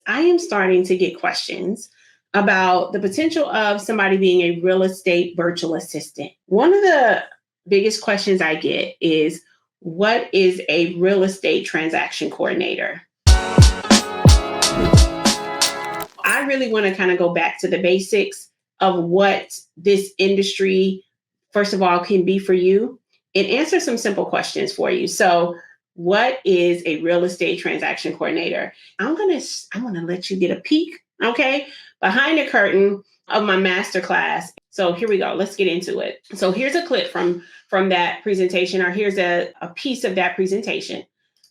I am starting to get questions about the potential of somebody being a real estate virtual assistant. One of the biggest questions I get is, what is a real estate transaction coordinator? I really want to kind of go back to the basics of what this industry, first of all, can be for you and answer some simple questions for you. So, what is a real estate transaction coordinator? I'm gonna let you get a peek, okay, behind the curtain of my masterclass. So here we go. Let's get into it. So here's a clip from that presentation, or here's a piece of that presentation.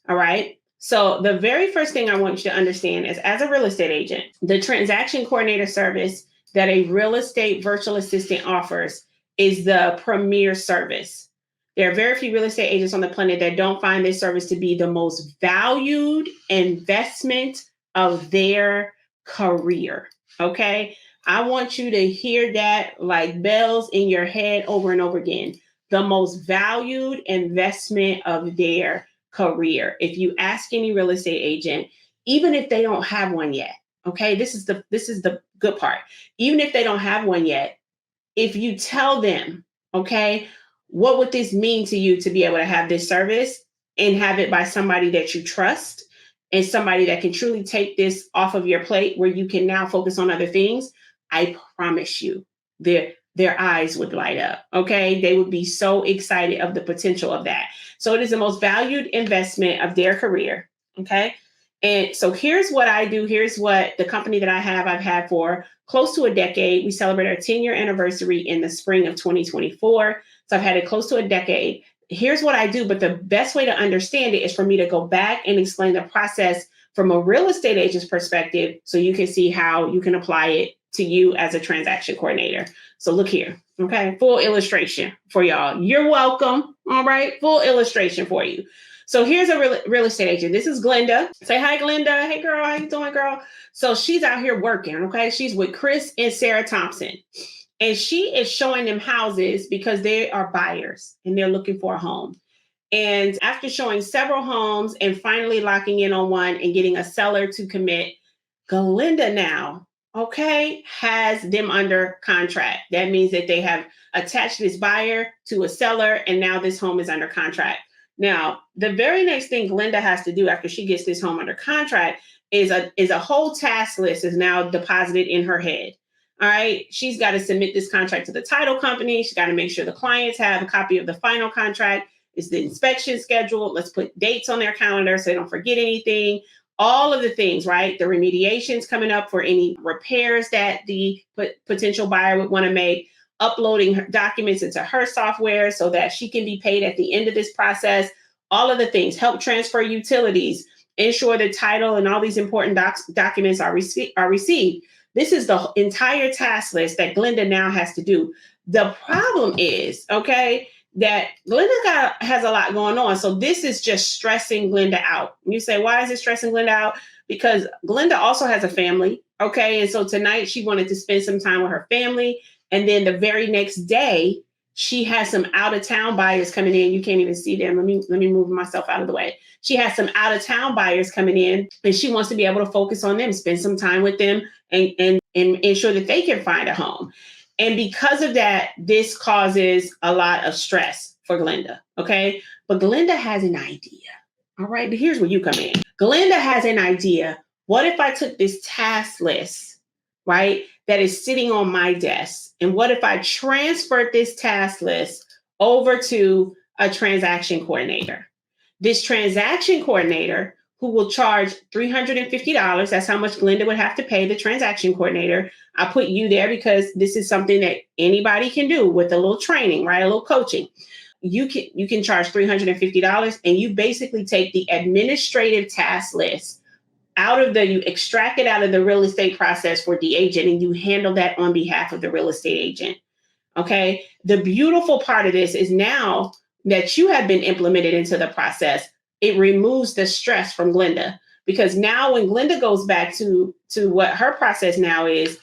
All right. So the very first thing I want you to understand is, as a real estate agent, the transaction coordinator service that a real estate virtual assistant offers is the premier service. There are very few real estate agents on the planet that don't find this service to be the most valued investment of their career. Okay. I want you to hear that like bells in your head over and over again. The most valued investment of their career. If you ask any real estate agent, even if they don't have one yet, okay, this is the good part. Even if they don't have one yet, if you tell them, okay, what would this mean to you to be able to have this service and have it by somebody that you trust and somebody that can truly take this off of your plate where you can now focus on other things, I promise you, their eyes would light up. Okay. They would be so excited of the potential of that. So it is the most valued investment of their career. Okay. And so here's what I do. Here's what the company that I've had for close to a decade. We celebrate our 10-year anniversary in the spring of 2024. So I've had it close to a decade. Here's what I do. But the best way to understand it is for me to go back and explain the process from a real estate agent's perspective, so you can see how you can apply it to you as a transaction coordinator. So look here, okay? Full illustration for y'all. You're welcome, all right? Full illustration for you. So here's a real estate agent. This is Glenda. Say hi, Glenda. Hey, girl, how you doing, girl? So she's out here working, okay? She's with Chris and Sarah Thompson. And she is showing them houses because they are buyers and they're looking for a home. And after showing several homes and finally locking in on one and getting a seller to commit, Glenda now, okay, has them under contract. That means that they have attached this buyer to a seller, and now this home is under contract. Now, the very next thing Glenda has to do after she gets this home under contract is a whole task list is now deposited in her head. All right. She's got to submit this contract to the title company. She's got to make sure the clients have a copy of the final contract. Is the inspection scheduled? Let's put dates on their calendar so they don't forget anything. All of the things, right? The remediations coming up for any repairs that the potential buyer would want to make, uploading her documents into her software so that she can be paid at the end of this process. All of the things, help transfer utilities, ensure the title and all these important documents are received. This is the entire task list that Glenda now has to do. The problem is, okay, that Glenda has a lot going on. So this is just stressing Glenda out. You say, why is it stressing Glenda out? Because Glenda also has a family. Okay. And so tonight she wanted to spend some time with her family. And then the very next day, she has some out of town buyers coming in. You can't even see them. Let me move myself out of the way. She has some out of town buyers coming in, and she wants to be able to focus on them, spend some time with them and ensure that they can find a home. And because of that, this causes a lot of stress for Glenda, okay? But Glenda has an idea, all right? But here's where you come in. Glenda has an idea. What if I took this task list, right, that is sitting on my desk, and what if I transferred this task list over to a transaction coordinator? This transaction coordinator, who will charge $350. That's how much Glenda would have to pay the transaction coordinator. I put you there because this is something that anybody can do with a little training, right? A little coaching. You can charge $350, and you basically take the administrative task list you extract it out of the real estate process for the agent, and you handle that on behalf of the real estate agent. Okay. The beautiful part of this is now that you have been implemented into the process, it removes the stress from Glenda, because now when Glenda goes back to what her process now is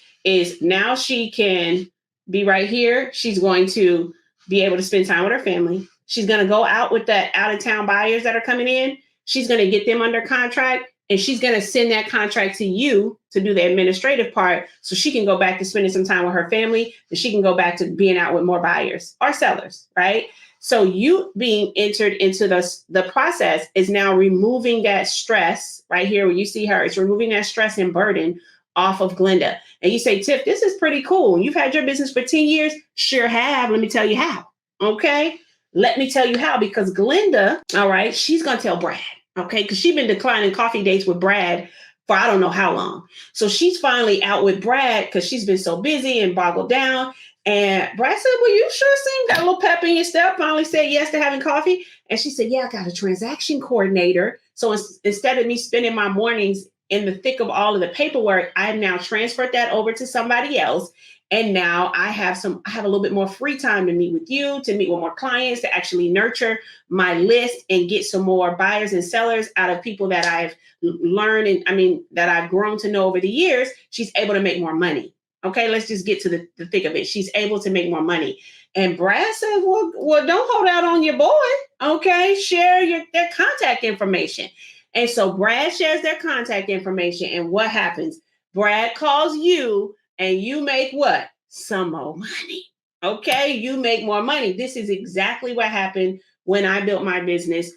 now she can be right here. She's going to be able to spend time with her family. She's going to go out with the out of town buyers that are coming in. She's going to get them under contract. And she's going to send that contract to you to do the administrative part so she can go back to spending some time with her family and she can go back to being out with more buyers or sellers, right? So you being entered into the process is now removing that stress right here where you see her. It's removing that stress and burden off of Glenda. And you say, Tiff, this is pretty cool. You've had your business for 10 years? Sure have. Let me tell you how. Okay? Let me tell you how, because Glenda, all right, she's going to tell Brad. Okay, because she's been declining coffee dates with Brad for I don't know how long. So she's finally out with Brad because she's been so busy and boggled down. And Brad said, well, you sure seem got a little pep in your step. Finally said yes to having coffee. And she said, yeah, I got a transaction coordinator. So instead of me spending my mornings in the thick of all of the paperwork, I've now transferred that over to somebody else. And now I have a little bit more free time to meet with you, to meet with more clients, to actually nurture my list and get some more buyers and sellers out of people that I've learned and that I've grown to know over the years. She's able to make more money. Okay, let's just get to the thick of it. She's able to make more money. And Brad said, well, don't hold out on your boy. Okay, share their contact information. And so Brad shares their contact information. And what happens? Brad calls you and you make what? Some more money. Okay, you make more money. This is exactly what happened when I built my business.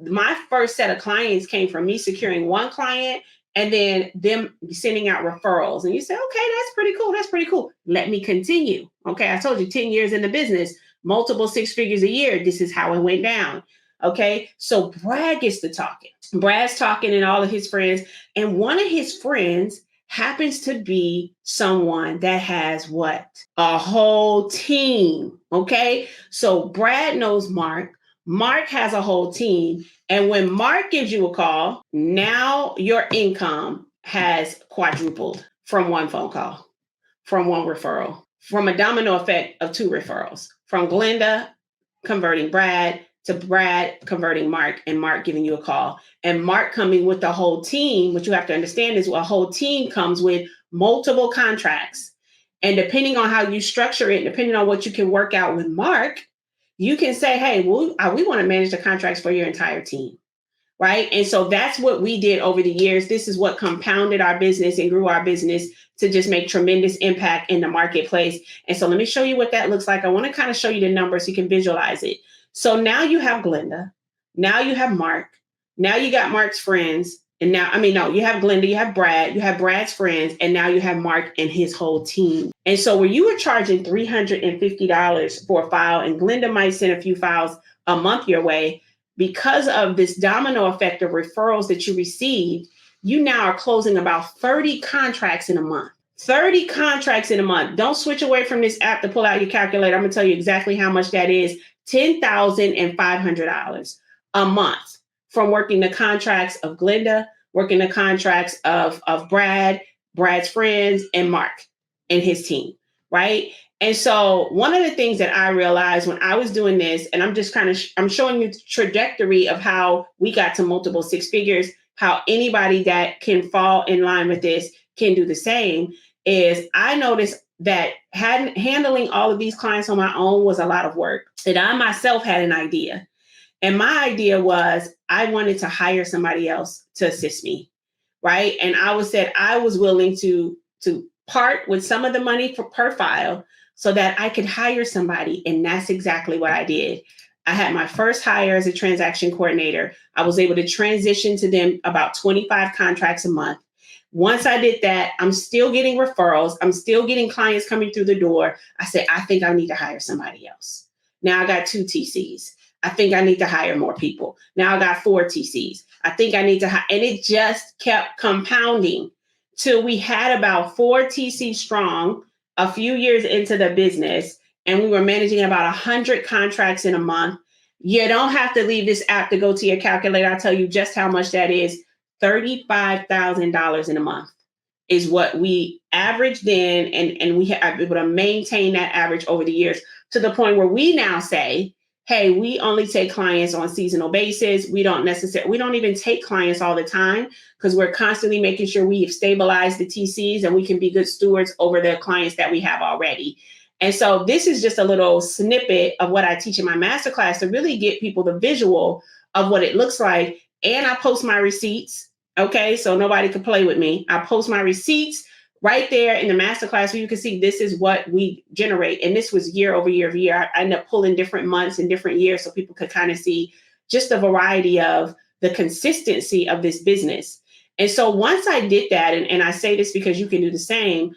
My first set of clients came from me securing one client and then them sending out referrals. And you say, okay, that's pretty cool. That's pretty cool. Let me continue. Okay, I told you 10 years in the business, multiple six figures a year. This is how it went down. Okay, so Brad gets to talking. Brad's talking and all of his friends. And one of his friends happens to be someone that has what? A whole team. Okay. So Brad knows Mark. Mark has a whole team. And when Mark gives you a call, now your income has quadrupled from one phone call, from one referral, from a domino effect of two referrals, from Glenda converting Brad to Brad converting Mark and Mark giving you a call and Mark coming with the whole team. What you have to understand is a whole team comes with multiple contracts. And depending on how you structure it, depending on what you can work out with Mark, you can say, hey, we want to manage the contracts for your entire team. Right. And so that's what we did over the years. This is what compounded our business and grew our business to just make tremendous impact in the marketplace. And so let me show you what that looks like. I want to kind of show you the numbers so you can visualize it. So now you have Glenda. Now you have Mark. Now you got Mark's friends. And now, you have Glenda, you have Brad, you have Brad's friends, and now you have Mark and his whole team. And so where you were charging $350 for a file, and Glenda might send a few files a month your way, because of this domino effect of referrals that you received, you now are closing about 30 contracts in a month. 30 contracts in a month. Don't switch away from this app to pull out your calculator. I'm going to tell you exactly how much that is. $10,500 a month from working the contracts of Glenda, working the contracts of Brad, Brad's friends, and Mark and his team, right? And so one of the things that I realized when I was doing this, and I'm just I'm showing you the trajectory of how we got to multiple six figures, how anybody that can fall in line with this can do the same, is I noticed that handling all of these clients on my own was a lot of work. And I myself had an idea. And my idea was I wanted to hire somebody else to assist me, right? And I was willing to part with some of the money per file so that I could hire somebody. And that's exactly what I did. I had my first hire as a transaction coordinator. I was able to transition to them about 25 contracts a month. Once I did that, I'm still getting referrals. I'm still getting clients coming through the door. I said, I think I need to hire somebody else. Now I got 2 TCs. I think I need to hire more people. Now I got 4 TCs. I think I need to hire. And it just kept compounding till we had about 4 TCs strong a few years into the business. And we were managing about 100 contracts in a month. You don't have to leave this app to go to your calculator. I'll tell you just how much that is. $35,000 in a month is what we averaged in. And we have been able to maintain that average over the years to the point where we now say, hey, we only take clients on seasonal basis. We don't even take clients all the time because we're constantly making sure we have stabilized the TCs and we can be good stewards over the clients that we have already. And so this is just a little snippet of what I teach in my masterclass to really get people the visual of what it looks like. And I post my receipts Okay, so nobody could play with me. I post my receipts right there in the masterclass where you can see this is what we generate. And this was year over year over year. I ended up pulling different months and different years so people could kind of see just the variety of the consistency of this business. And so once I did that, and I say this because you can do the same,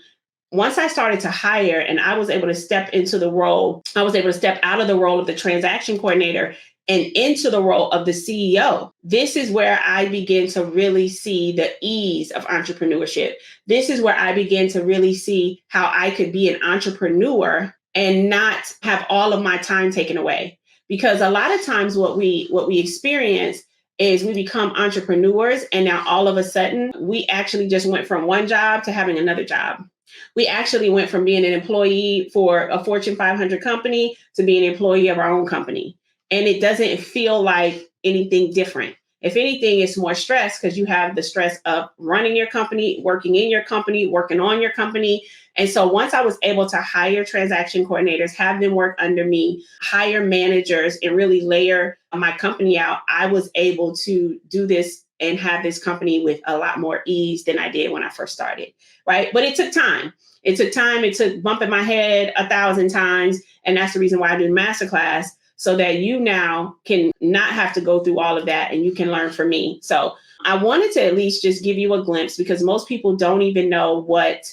once I started to hire and I was able to step into the role, I was able to step out of the role of the transaction coordinator and into the role of the CEO. This is where I begin to really see the ease of entrepreneurship. This is where I begin to really see how I could be an entrepreneur and not have all of my time taken away. Because a lot of times what we experience is we become entrepreneurs and now all of a sudden we actually just went from one job to having another job. We actually went from being an employee for a Fortune 500 company to being an employee of our own company. And it doesn't feel like anything different. If anything, it's more stress because you have the stress of running your company, working in your company, working on your company. And so once I was able to hire transaction coordinators, have them work under me, hire managers, and really layer my company out, I was able to do this and have this company with a lot more ease than I did when I first started, right? But it took time. It took time. It took bumping my head 1,000 times. And that's the reason why I do the masterclass, so that you now can not have to go through all of that and you can learn from me. So I wanted to at least just give you a glimpse because most people don't even know what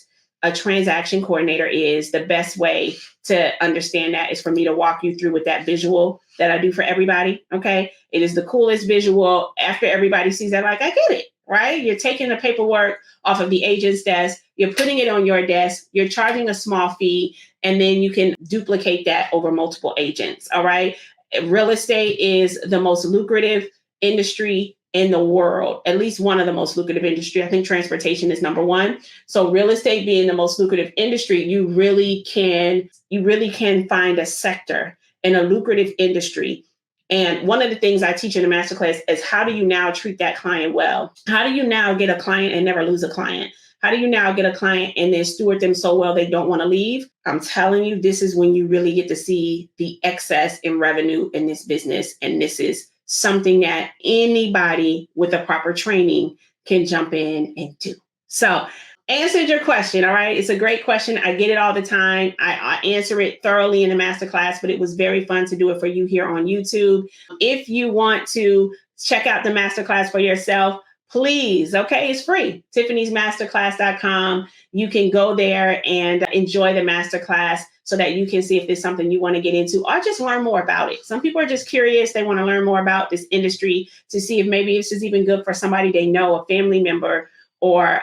a transaction coordinator is. The best way to understand that is for me to walk you through with that visual that I do for everybody. Okay. It is the coolest visual. After everybody sees that, like, I get it, right? You're taking the paperwork off of the agent's desk. You're putting it on your desk. You're charging a small fee, and then you can duplicate that over multiple agents. All right. Real estate is the most lucrative industry in the world, at least one of the most lucrative industry. I think transportation is number one. So real estate being the most lucrative industry, you really can find a sector in a lucrative industry. And one of the things I teach in the masterclass is how do you now treat that client well? How do you now get a client and never lose a client? How do you now get a client and then steward them so well they don't want to leave? I'm telling you, this is when you really get to see the excess in revenue in this business. And this is something that anybody with a proper training can jump in and do. So answered your question. All right. It's a great question. I get it all the time. I answer it thoroughly in the masterclass, but it was very fun to do it for you here on YouTube. If you want to check out the masterclass for yourself, please, okay, it's free. Tiffany'sMasterclass.com. You can go there and enjoy the masterclass so that you can see if there's something you want to get into or just learn more about it. Some people are just curious. They want to learn more about this industry to see if maybe this is even good for somebody they know, a family member, or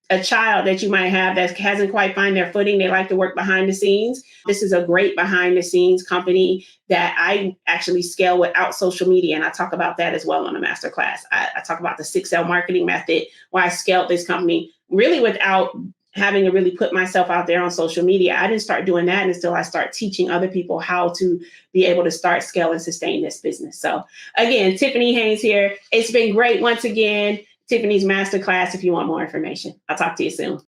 a child that you might have that hasn't quite found their footing. They like to work behind the scenes. This is a great behind the scenes company that I actually scale without social media. And I talk about that as well on the masterclass. I talk about the 6L marketing method, where I scaled this company really without having to really put myself out there on social media. I didn't start doing that until I start teaching other people how to be able to start, scale, and sustain this business. So again, Tiffany Haynes here. It's been great once again. Tiffany's Masterclass if you want more information. I'll talk to you soon.